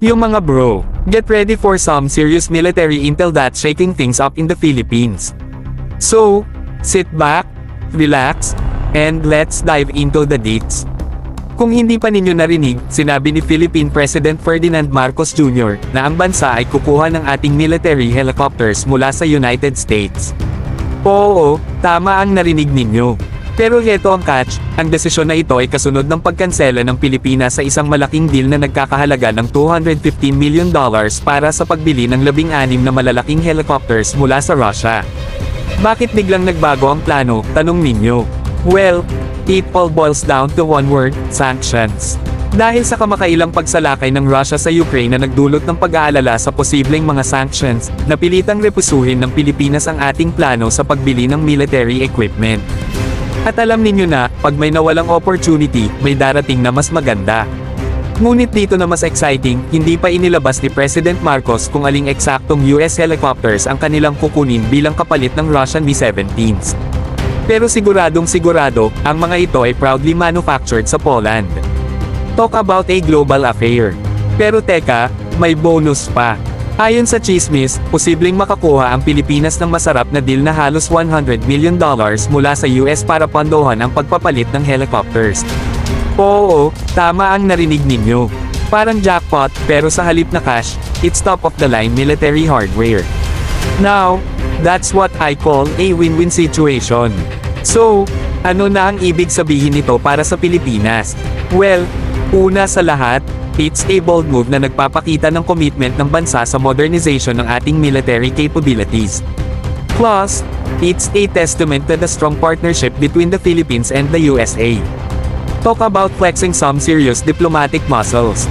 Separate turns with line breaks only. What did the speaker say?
Yung mga bro, get ready for some serious military intel that's shaking things up in the Philippines. So, sit back, relax, and let's dive into the deets. Kung hindi pa ninyo narinig, sinabi ni Philippine President Ferdinand Marcos Jr. na ang bansa ay kukuha ng ating military helicopters mula sa United States. Oo, tama ang narinig ninyo. Pero heto ang catch, ang desisyon na ito ay kasunod ng pagkansela ng Pilipinas sa isang malaking deal na nagkakahalaga ng $215 million para sa pagbili ng 16 na malalaking helicopters mula sa Russia. Bakit biglang nagbago ang plano, tanong ninyo? Well, it all boils down to one word, sanctions. Dahil sa kamakailang pagsalakay ng Russia sa Ukraine na nagdulot ng pag-aalala sa posibleng mga sanctions, napilitang repusuhin ng Pilipinas ang ating plano sa pagbili ng military equipment. At alam ninyo na, pag may nawalang opportunity, may darating na mas maganda. Ngunit dito na mas exciting, hindi pa inilabas ni President Marcos kung aling eksaktong US helicopters ang kanilang kukunin bilang kapalit ng Russian Mi-17s. Pero siguradong sigurado, ang mga ito ay proudly manufactured sa Poland. Talk about a global affair. Pero teka, may bonus pa. Ayon sa chismis, posibleng makakuha ang Pilipinas ng masarap na deal na halos $100 million mula sa US para pondohan ang pagpapalit ng helicopters. Oo, tama ang narinig ninyo. Parang jackpot, pero sa halip na cash, it's top-of-the-line military hardware. Now, that's what I call a win-win situation. So, ano na ang ibig sabihin nito para sa Pilipinas? Well, una sa lahat, it's a bold move na nagpapakita ng commitment ng bansa sa modernization ng ating military capabilities. Plus, it's a testament to the strong partnership between the Philippines and the USA. Talk about flexing some serious diplomatic muscles.